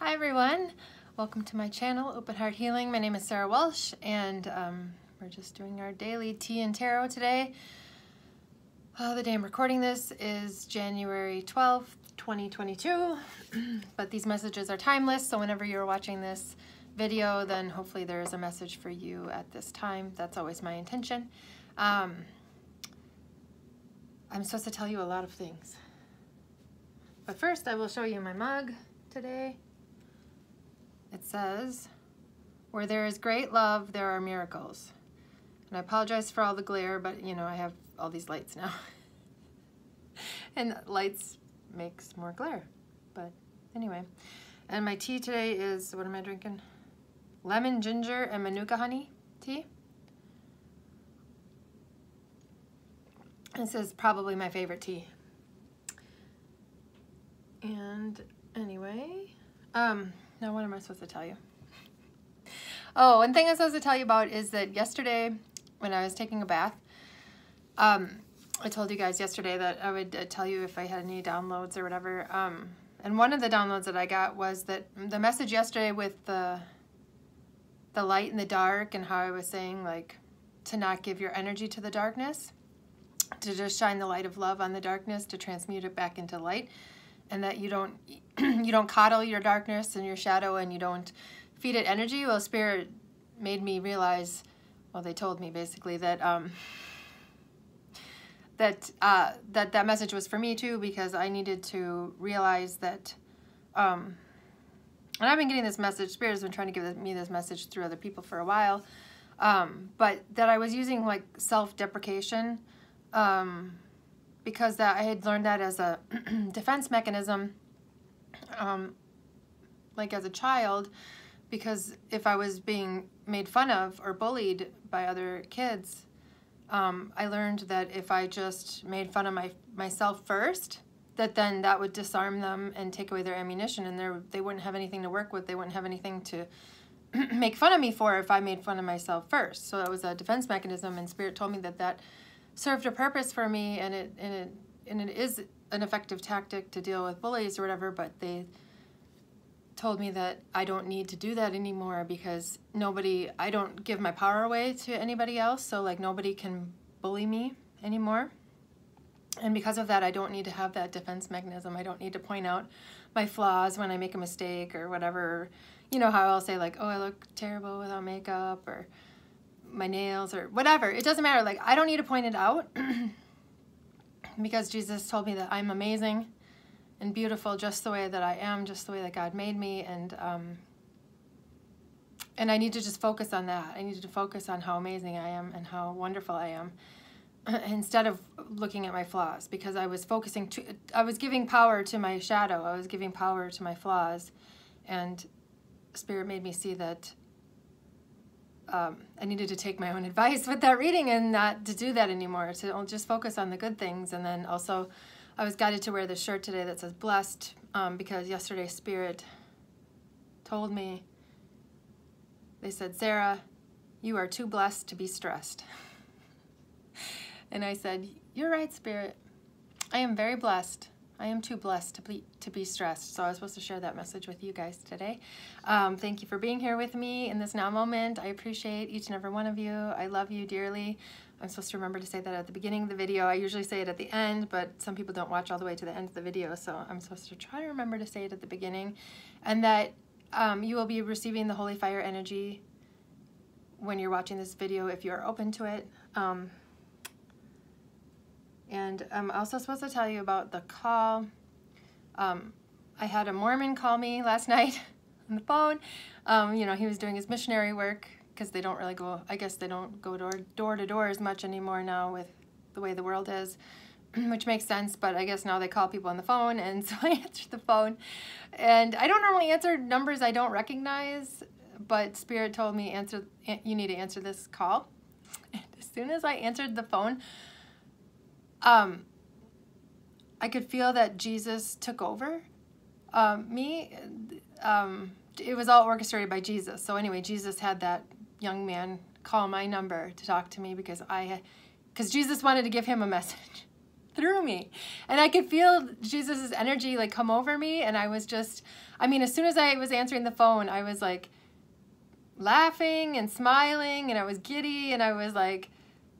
Hi everyone, welcome to my channel, Open Heart Healing. My name is Sarah Walsh, and we're just doing our daily tea and tarot today. The day I'm recording this is January 12th, 2022, but these messages are timeless, so whenever you're watching this video, then hopefully there is a message for you at this time. That's always my intention. I'm supposed to tell you a lot of things, but first I will show you my mug today. It says, "Where there is great love, there are miracles." And I apologize for all the glare, but you know, I have all these lights now. And lights makes more glare. But anyway. And my tea today is, what am I drinking? Lemon, ginger, and manuka honey tea. This is probably my favorite tea. And anyway, now what am I supposed to tell you? Oh, one thing I'm supposed to tell you about is that yesterday when I was taking a bath, I told you guys yesterday that I would tell you if I had any downloads or whatever. And one of the downloads that I got was that the message yesterday with the light and the dark, and how I was saying like to not give your energy to the darkness, to just shine the light of love on the darkness, to transmute it back into light. And that you don't you don't coddle your darkness and your shadow, and you don't feed it energy. Well, Spirit made me realize, well, they told me basically that that message was for me too, because I needed to realize that, and I've been getting this message, Spirit has been trying to give me this message through other people for a while, but that I was using like self-deprecation, because that I had learned that as a defense mechanism, like as a child, because if I was being made fun of or bullied by other kids, I learned that if I just made fun of myself first, that then that would disarm them and take away their ammunition, and they wouldn't have anything to work with. They wouldn't have anything to make fun of me for if I made fun of myself first. So that was a defense mechanism, and Spirit told me that served a purpose for me, and it is an effective tactic to deal with bullies or whatever, but they told me that I don't need to do that anymore, because I don't give my power away to anybody else, so like nobody can bully me anymore. And because of that, I don't need to have that defense mechanism. I don't need to point out my flaws when I make a mistake or whatever. You know how I'll say like, oh, I look terrible without makeup, or my nails, or whatever. It doesn't matter. Like, I don't need to point it out because Jesus told me that I'm amazing and beautiful just the way that I am, just the way that God made me, and I need to just focus on that. I need to focus on how amazing I am and how wonderful I am, instead of looking at my flaws, because I was I was giving power to my shadow. I was giving power to my flaws, and Spirit made me see that I needed to take my own advice with that reading and not to do that anymore, to just focus on the good things. And then also I was guided to wear this shirt today that says blessed, because yesterday Spirit told me, they said, "Sarah, you are too blessed to be stressed." And I said, "You're right, Spirit. I am very blessed. I am too blessed to be stressed." So I was supposed to share that message with you guys today. Thank you for being here with me in this now moment. I appreciate each and every one of you. I love you dearly. I'm supposed to remember to say that at the beginning of the video. I usually say it at the end, but some people don't watch all the way to the end of the video, so I'm supposed to try to remember to say it at the beginning. And that you will be receiving the Holy Fire energy when you're watching this video, if you're open to it. And I'm also supposed to tell you about the call. I had a Mormon call me last night on the phone. You know, he was doing his missionary work, because they don't really go, I guess they don't go door to door as much anymore now with the way the world is, which makes sense, but I guess now they call people on the phone, and so I answered the phone. And I don't normally answer numbers I don't recognize, but Spirit told me, you need to answer this call. And as soon as I answered the phone, I could feel that Jesus took over me. It was all orchestrated by Jesus. So anyway, Jesus had that young man call my number to talk to me, because Jesus wanted to give him a message through me. And I could feel Jesus's energy like come over me, and I I mean, as soon as I was answering the phone, I was like laughing and smiling, and I was giddy, and I was like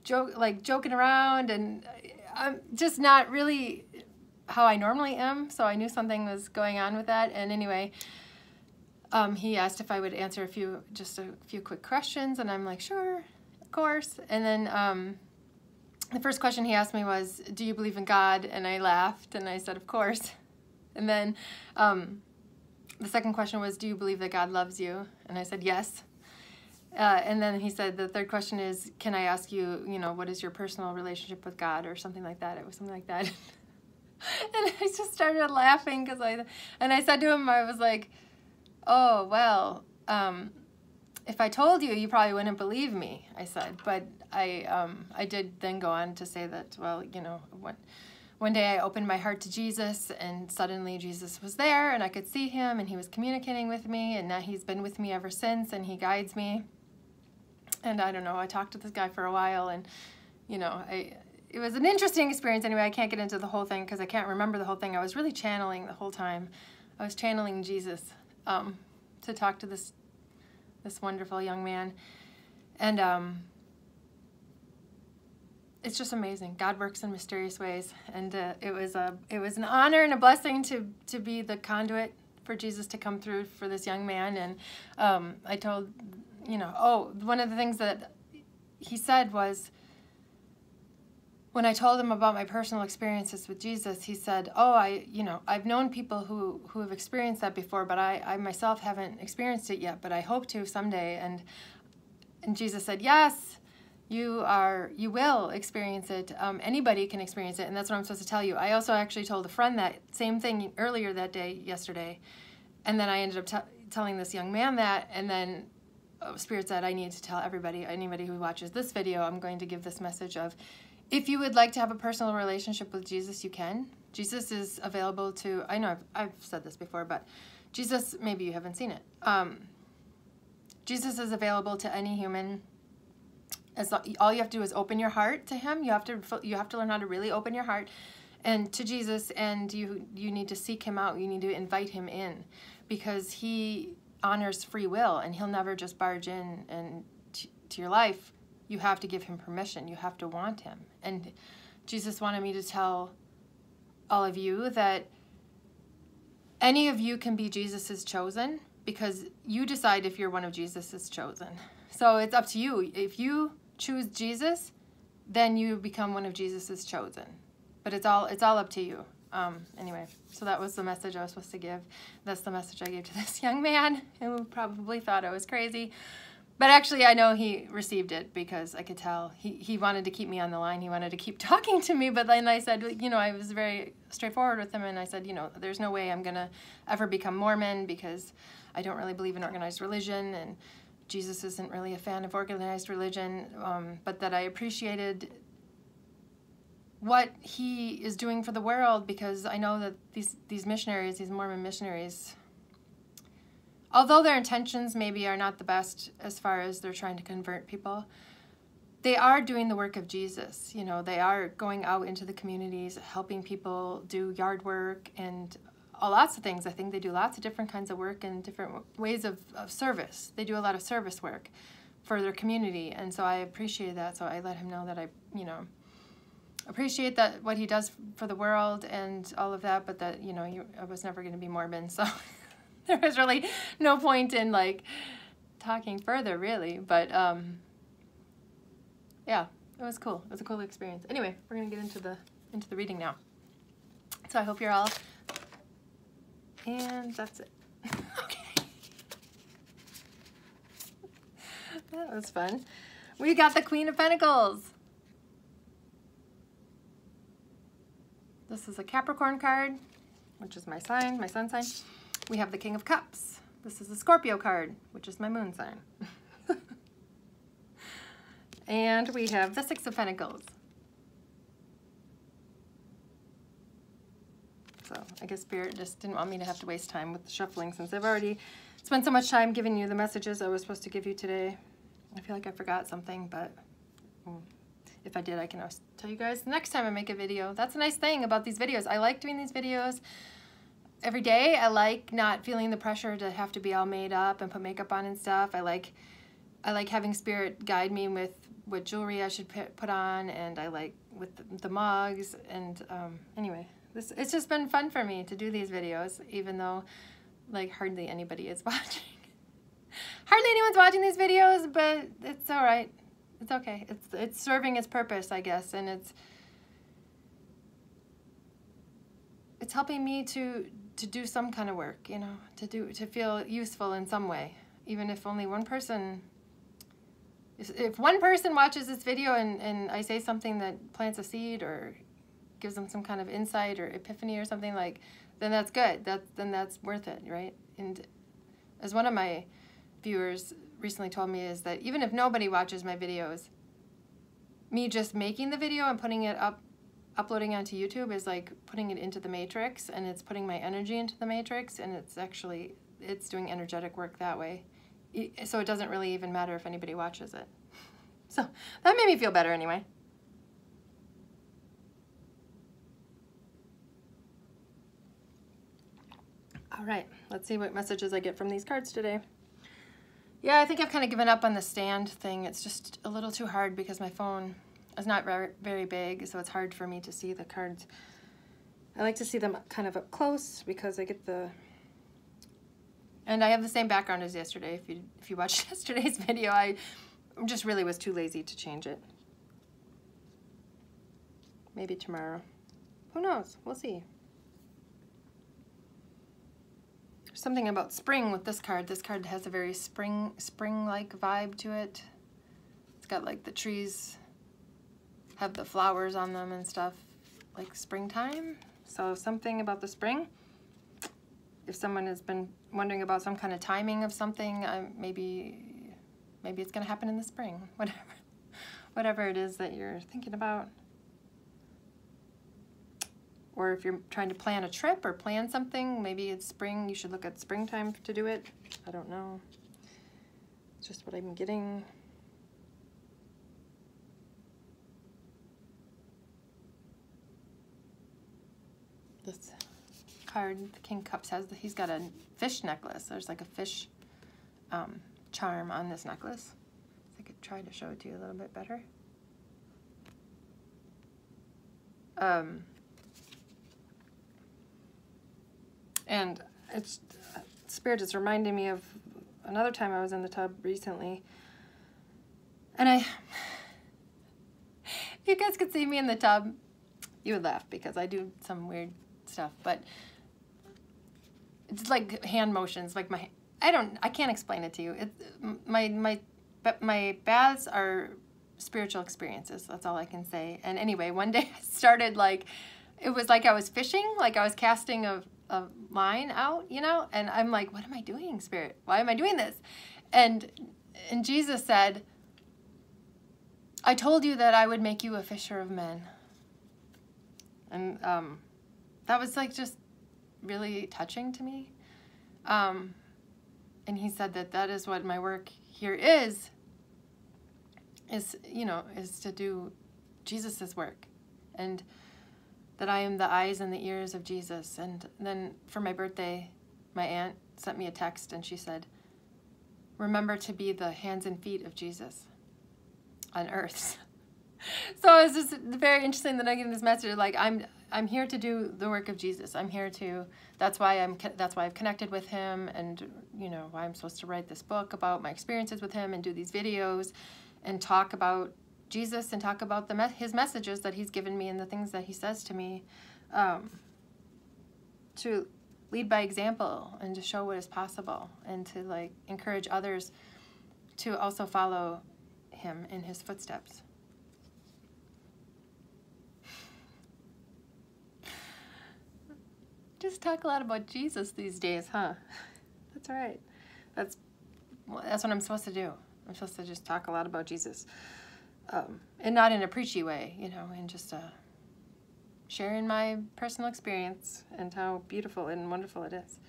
joking around, and I'm just not really how I normally am, so I knew something was going on with that. And anyway, he asked if I would answer just a few quick questions, and I'm like, sure, of course. And then the first question he asked me was, do you believe in God? And I laughed, and I said, of course. And then the second question was, do you believe that God loves you? And I said, yes. And then he said, the third question is, can I ask you, what is your personal relationship with God, or something like that? It was something like that. And I just started laughing and I said to him, I was like, oh, well, if I told you, you probably wouldn't believe me, I said. But I did then go on to say that, well, one day I opened my heart to Jesus, and suddenly Jesus was there, and I could see him, and he was communicating with me, and now he's been with me ever since, and he guides me. And I don't know, I talked to this guy for a while, and, it was an interesting experience. Anyway, I can't get into the whole thing because I can't remember the whole thing. I was really channeling the whole time. I was channeling Jesus to talk to this wonderful young man. And it's just amazing. God works in mysterious ways. And it was an honor and a blessing to be the conduit for Jesus to come through for this young man. And I told, one of the things that he said was, when I told him about my personal experiences with Jesus, he said, oh, I've known people who have experienced that before, but I myself haven't experienced it yet, but I hope to someday. And Jesus said, yes, you will experience it. Anybody can experience it, and that's what I'm supposed to tell you. I also actually told a friend that same thing earlier that day, yesterday, and then I ended up telling this young man that, and then Spirit said, I need to tell anybody who watches this video, I'm going to give this message of, if you would like to have a personal relationship with Jesus, you can. Jesus is available to, I know I've said this before, but Jesus, maybe you haven't seen it. Jesus is available to any human. All you have to do is open your heart to him. You have to learn how to really open your heart and to Jesus, and you need to seek him out. You need to invite him in, because he honors free will, and he'll never just barge in and to your life. You have to give him permission. You have to want him. And Jesus wanted me to tell all of you that any of you can be Jesus's chosen, because you decide if you're one of Jesus's chosen. So it's up to you. If you choose Jesus, then you become one of Jesus's chosen. But it's all up to you. Anyway, so that was the message I was supposed to give. That's the message I gave to this young man who probably thought I was crazy. But actually, I know he received it, because I could tell he wanted to keep me on the line. He wanted to keep talking to me. But then I said, I was very straightforward with him. And I said, there's no way I'm going to ever become Mormon, because I don't really believe in organized religion. And Jesus isn't really a fan of organized religion. But that I appreciated what he is doing for the world, because I know that these missionaries, these Mormon missionaries, although their intentions maybe are not the best as far as they're trying to convert people, they are doing the work of Jesus. They are going out into the communities, helping people do yard work and lots of things. I think they do lots of different kinds of work and different ways of service. They do a lot of service work for their community, and so I appreciate that. So I let him know that I, appreciate that what he does for the world and all of that, but that, I was never going to be Mormon, so there was really no point in talking further, really. But yeah, it was cool. It was a cool experience. Anyway, we're gonna get into the reading now. So I hope you're all, and that's it. Okay, that was fun. We got the Queen of Pentacles. This is a Capricorn card, which is my sign, my sun sign. We have the King of Cups. This is a Scorpio card, which is my moon sign. And we have the Six of Pentacles. So I guess Spirit just didn't want me to have to waste time with the shuffling, since I've already spent so much time giving you the messages I was supposed to give you today. I feel like I forgot something, but if I did, I can always tell you guys the next time I make a video. That's a nice thing about these videos. I like doing these videos. every day. I like not feeling the pressure to have to be all made up and put makeup on and stuff. I like having Spirit guide me with what jewelry I should put on, and I like with the mugs. And anyway, it's just been fun for me to do these videos, even though like hardly anybody is watching. Hardly anyone's watching these videos, but it's all right. It's okay. It's serving its purpose, I guess, and it's helping me to do some kind of work, you know, to feel useful in some way, even if only one person. If one person watches this video and I say something that plants a seed or gives them some kind of insight or epiphany or something, like, then that's good. Then that's worth it, right? And as one of my viewers recently told me, is that even if nobody watches my videos, me just making the video and putting it up, uploading onto YouTube is like putting it into the matrix, and it's putting my energy into the matrix, and it's doing energetic work that way. So it doesn't really even matter if anybody watches it. So that made me feel better anyway. All right, let's see what messages I get from these cards today. Yeah, I think I've kind of given up on the stand thing. It's just a little too hard because my phone is not very big, so it's hard for me to see the cards. I like to see them kind of up close because I get the... And I have the same background as yesterday. If you watched yesterday's video, I just really was too lazy to change it. Maybe tomorrow. Who knows? We'll see. There's something about spring with this card. This card has a very spring-like vibe to it. It's got like the trees have the flowers on them and stuff, like springtime. So something about the spring. If someone has been wondering about some kind of timing of something, maybe it's going to happen in the spring. Whatever it is that you're thinking about. Or if you're trying to plan a trip or plan something, maybe it's spring. You should look at springtime to do it. I don't know. It's just what I'm getting. This card, the King of Cups, he's got a fish necklace. There's like a fish charm on this necklace. I could try to show it to you a little bit better. And Spirit is reminding me of another time I was in the tub recently. And if you guys could see me in the tub, you would laugh because I do some weird stuff, but it's like hand motions, like I can't explain it to you. My baths are spiritual experiences. That's all I can say. And anyway, one day I started it was like I was fishing, like I was casting a line out, you know, and I'm like, what am I doing, Spirit? Why am I doing this? And Jesus said, I told you that I would make you a fisher of men. And that was like just really touching to me. And he said that is what my work here is, you know, is to do Jesus's work. And that I am the eyes and the ears of Jesus. And then for my birthday, my aunt sent me a text and she said, remember to be the hands and feet of Jesus on earth. So it's just very interesting that I get this message, like I'm here to do the work of Jesus. I'm here to, that's why I've connected with him, and you know, why I'm supposed to write this book about my experiences with him and do these videos and talk about Jesus and talk about his messages that he's given me and the things that he says to me, to lead by example and to show what is possible and to like encourage others to also follow him in his footsteps. Just talk a lot about Jesus these days, huh? That's all right. That's what I'm supposed to do. I'm supposed to just talk a lot about Jesus. And not in a preachy way, you know, and just sharing my personal experience and how beautiful and wonderful it is.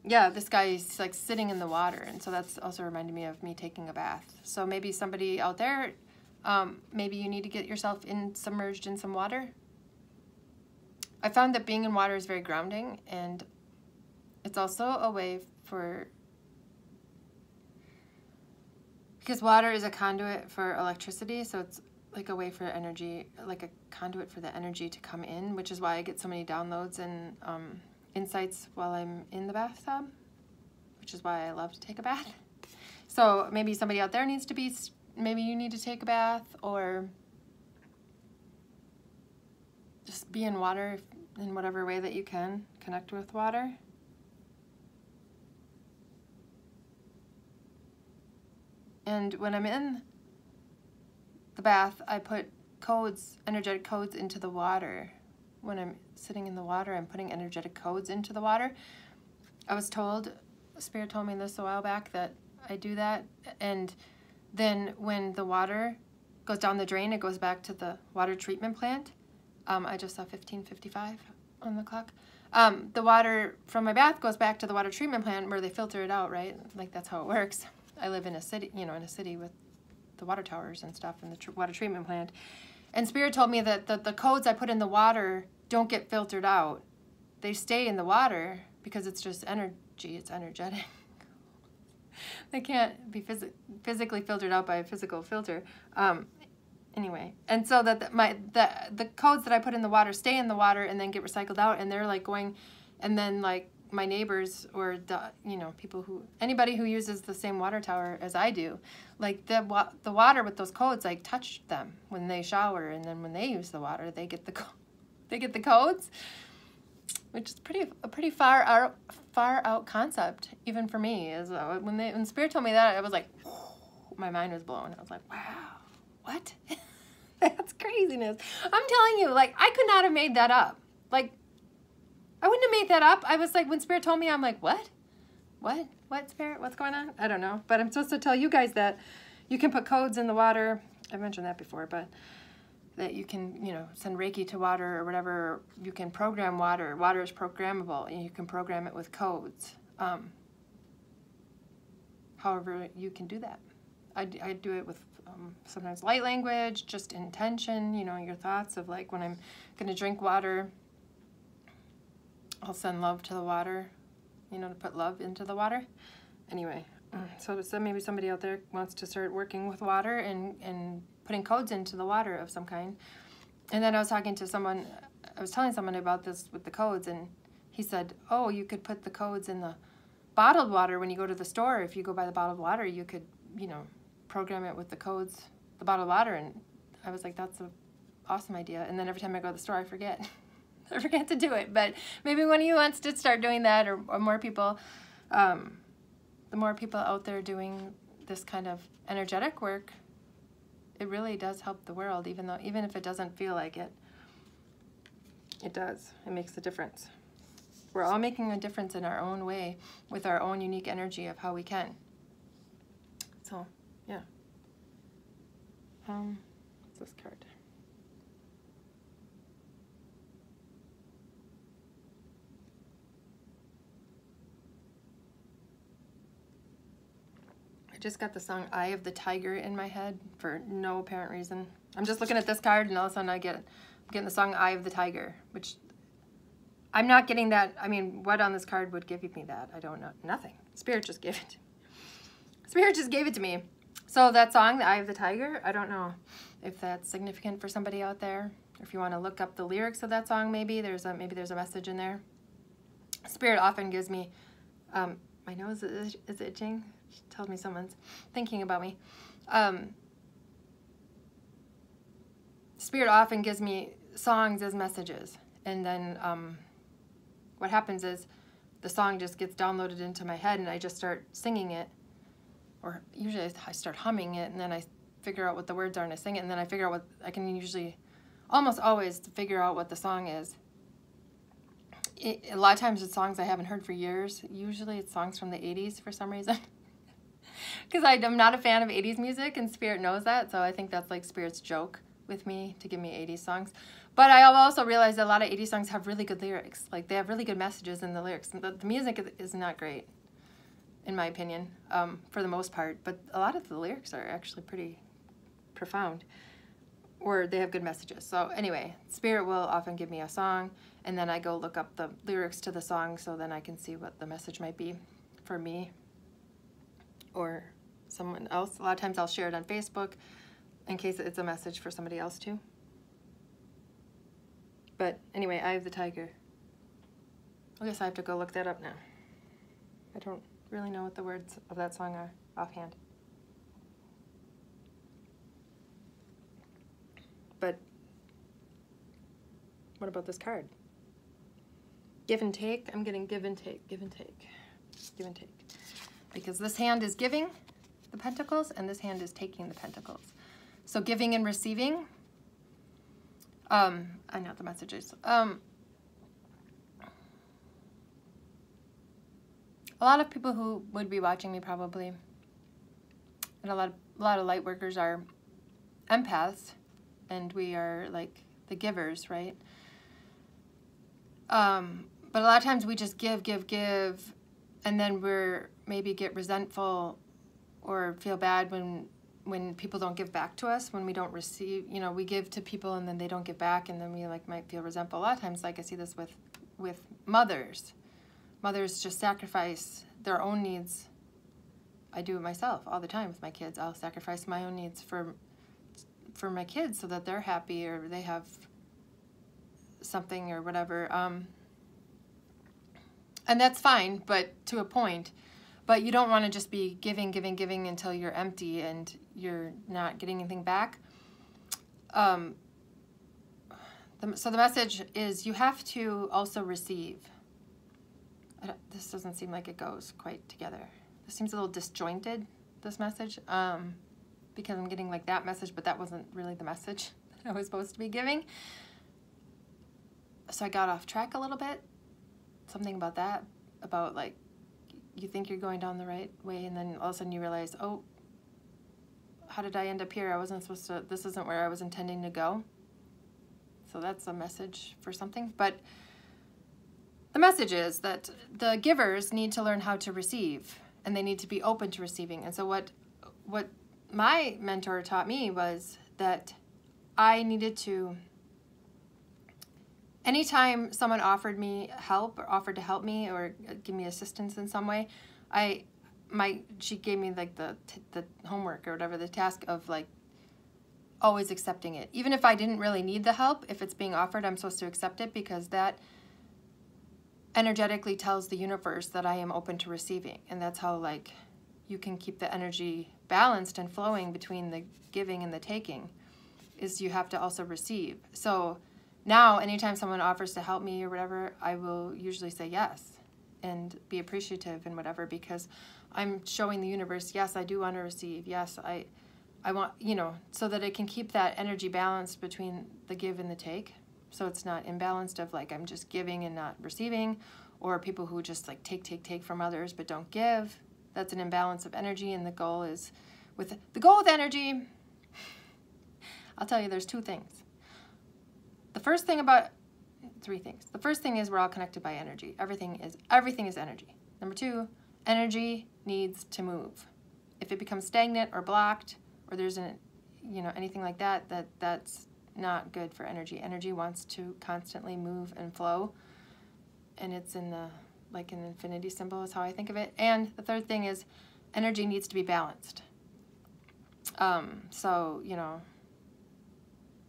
Yeah, this guy is like sitting in the water, and so that's also reminded me of me taking a bath. So maybe somebody out there, maybe you need to get yourself submerged in some water. I found that being in water is very grounding, and it's also a way for, because water is a conduit for electricity, so it's like a way for energy, like a conduit for the energy to come in, which is why I get so many downloads and insights while I'm in the bathtub, which is why I love to take a bath. So maybe somebody out there needs to be, maybe you need to take a bath, or just be in water in whatever way that you can. Connect with water. And when I'm in the bath, I put codes, energetic codes into the water. When I'm sitting in the water, I'm putting energetic codes into the water. I was told, Spirit told me this a while back, that I do that. And then when the water goes down the drain, it goes back to the water treatment plant. I just saw 15:55 on the clock. The water from my bath goes back to the water treatment plant where they filter it out, right? Like, that's how it works. I live in a city, you know, in a city with the water towers and stuff and the water treatment plant. And Spirit told me that the codes I put in the water don't get filtered out. They stay in the water because it's just energy, it's energetic. They can't be physically filtered out by a physical filter. Anyway, and so that the codes that I put in the water stay in the water and then get recycled out, and they're like going, and then like my neighbors or you know, people who, anybody who uses the same water tower as I do, like the water with those codes like touch them when they shower, and then when they use the water they get the codes, which is a pretty far out concept even for me. Is when Spirit told me that, I was like, my mind was blown. I was like, wow. What? That's craziness. I'm telling you, like, I could not have made that up. Like, I wouldn't have made that up. I was like, when Spirit told me, I'm like, what? What, Spirit? What's going on? I don't know. But I'm supposed to tell you guys that you can put codes in the water. I've mentioned that before, but that you can, you know, send Reiki to water or whatever. You can program water. Water is programmable, and you can program it with codes. However, you can do that. I do it with sometimes light language, just intention, you know, your thoughts of like, when I'm going to drink water, I'll send love to the water, you know, to put love into the water. Anyway, so maybe somebody out there wants to start working with water and putting codes into the water of some kind. And then I was talking to someone, I was telling someone about this with the codes, and he said, oh, you could put the codes in the bottled water when you go to the store. If you go buy the bottled water, you could, you know, program it with the codes, the bottled water. And I was like, that's an awesome idea. And then every time I go to the store, I forget. I forget to do it. But maybe one of you wants to start doing that, or more people. The more people out there doing this kind of energetic work, it really does help the world, even if it doesn't feel like it. It does. It makes a difference. We're all making a difference in our own way with our own unique energy of how we can. So, yeah. What's this card? I just got the song Eye of the Tiger in my head for no apparent reason. I'm just looking at this card, and all of a sudden I'm getting the song Eye of the Tiger, which I'm not getting that. I mean, what on this card would give me that? I don't know. Nothing. Spirit just gave it to me. Spirit just gave it to me. So that song, The Eye of the Tiger, I don't know if that's significant for somebody out there. If you want to look up the lyrics of that song, maybe there's a message in there. Spirit often gives me, my nose is itching. She told me someone's thinking about me. Spirit often gives me songs as messages, and then what happens is the song just gets downloaded into my head, and I just start singing it. Or usually I start humming it, and then I figure out what the words are, and I sing it, and then I figure out what, I can usually, almost always, figure out what the song is. A lot of times it's songs I haven't heard for years. Usually it's songs from the 80s for some reason. Because I'm not a fan of 80s music, and Spirit knows that, so I think that's like Spirit's joke with me, to give me 80s songs. But I also realized that a lot of 80s songs have really good lyrics. Like, they have really good messages in the lyrics. The music is not great, in my opinion, for the most part. But a lot of the lyrics are actually pretty profound, or they have good messages. So anyway, Spirit will often give me a song, and then I go look up the lyrics to the song so then I can see what the message might be for me or someone else. A lot of times I'll share it on Facebook in case it's a message for somebody else too. But anyway, Eye of the Tiger. I guess I have to go look that up now. I don't really know what the words of that song are offhand. But what about this card? Give and take. I'm getting give and take, give and take, give and take. Because this hand is giving the pentacles and this hand is taking the pentacles. So giving and receiving. I know the messages. A lot of people who would be watching me probably, and a lot of light workers are empaths, and we are like the givers, right? But a lot of times we just give, and then we're maybe get resentful or feel bad when people don't give back to us, when we don't receive, you know, we give to people and then they don't give back, and then we like might feel resentful. A lot of times, like I see this with mothers. Mothers just sacrifice their own needs. I do it myself all the time with my kids. I'll sacrifice my own needs for my kids so that they're happy or they have something or whatever. And that's fine, but to a point. But you don't want to just be giving until you're empty and you're not getting anything back. So the message is you have to also receive. This doesn't seem like it goes quite together. This seems a little disjointed, this message, because I'm getting like that message, but that wasn't really the message that I was supposed to be giving. So I got off track a little bit. Something about that, about like, you think you're going down the right way, and then all of a sudden you realize, oh, how did I end up here? I wasn't supposed to, this isn't where I was intending to go. So that's a message for something. But the message is that the givers need to learn how to receive, and they need to be open to receiving. And so what my mentor taught me was that I needed to, anytime someone offered me help or offered to help me or give me assistance in some way, she gave me like the homework or whatever, the task of like always accepting it. Even if I didn't really need the help, if it's being offered, I'm supposed to accept it, because that energetically tells the universe that I am open to receiving. And that's how like you can keep the energy balanced and flowing between the giving and the taking, is you have to also receive. So now, anytime someone offers to help me or whatever, I will usually say yes and be appreciative and whatever, because I'm showing the universe, yes, I do want to receive. Yes, I want, you know, so that it can keep that energy balanced between the give and the take. So it's not imbalanced of like I'm just giving and not receiving, or people who just like take from others but don't give. That's an imbalance of energy, and the goal with energy, I'll tell you there's two things. Three things. The first thing is we're all connected by energy. Everything is energy. Number two, energy needs to move. If it becomes stagnant or blocked, or there's anything like that, that's not good for energy. Energy wants to constantly move and flow, and it's in the like an infinity symbol is how I think of it. And the third thing is energy needs to be balanced. So yeah,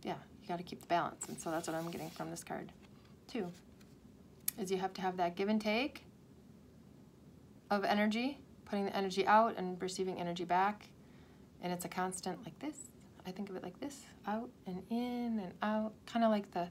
you got to keep the balance, and so that's what I'm getting from this card too, is you have to have that give and take of energy, putting the energy out and receiving energy back, and it's a constant like this. I think of it like this, out and in and out, kind of like the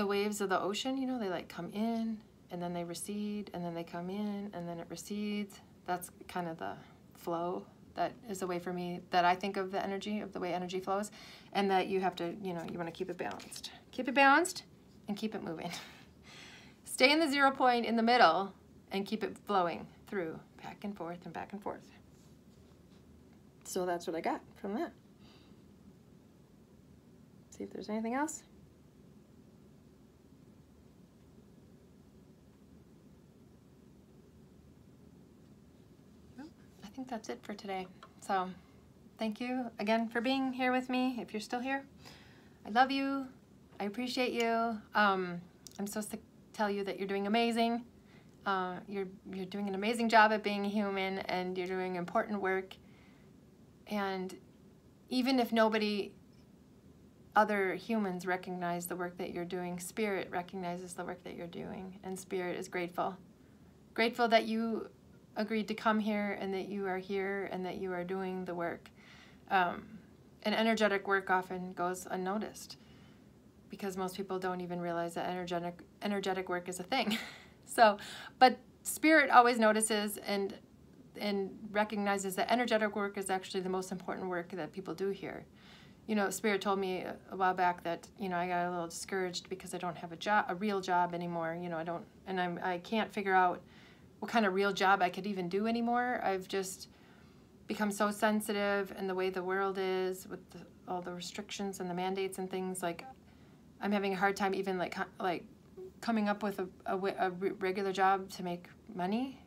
waves of the ocean, you know, they like come in and then they recede and then they come in and then it recedes. That's kind of the flow. That is a way for me that I think of the energy, of the way energy flows, and that you have to, you want to keep it balanced. Keep it balanced and keep it moving. Stay in the 0 point in the middle and keep it flowing through, back and forth and back and forth. So that's what I got from that. See if there's anything else. I think that's it for today. So thank you again for being here with me. If you're still here, I love you. I appreciate you. I'm supposed to tell you that you're doing amazing. You're doing an amazing job at being human, and you're doing important work. And even if nobody, other humans recognize the work that you're doing, Spirit recognizes the work that you're doing, and Spirit is grateful. Grateful that you agreed to come here, and that you are here, and that you are doing the work. And energetic work often goes unnoticed, because most people don't even realize that energetic work is a thing. So, but Spirit always notices and recognizes that energetic work is actually the most important work that people do here. You know, Spirit told me a while back that, you know, I got a little discouraged because I don't have a real job anymore. You know, I can't figure out what kind of real job I could even do anymore. I've just become so sensitive in the way the world is with all the restrictions and the mandates and things. Like, I'm having a hard time even like coming up with a regular job to make money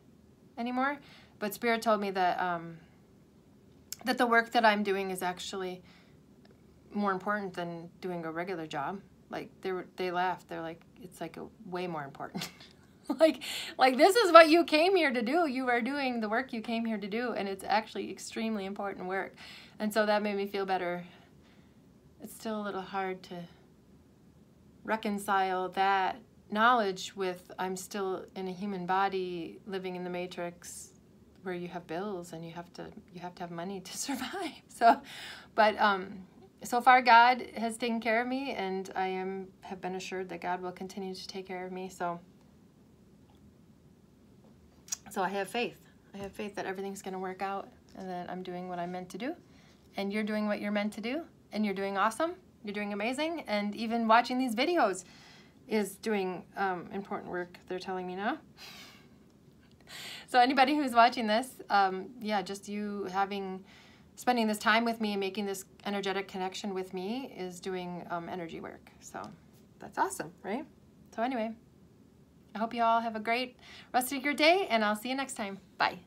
anymore. But Spirit told me that that the work that I'm doing is actually more important than doing a regular job. Like, they laughed. They're like, it's like way more important. like this is what you came here to do. You are doing the work you came here to do, and it's actually extremely important work. And so that made me feel better. It's still a little hard to reconcile that knowledge with I'm still in a human body living in the matrix where you have bills and you have to have money to survive. So, but so far God has taken care of me, and I have been assured that God will continue to take care of me. So I have faith. I have faith that everything's going to work out, and that I'm doing what I'm meant to do, and you're doing what you're meant to do, and you're doing awesome. You're doing amazing, and even watching these videos is doing important work, they're telling me now. So anybody who's watching this, yeah, just you spending this time with me and making this energetic connection with me is doing energy work. So that's awesome, right? So anyway, I hope you all have a great rest of your day, and I'll see you next time. Bye.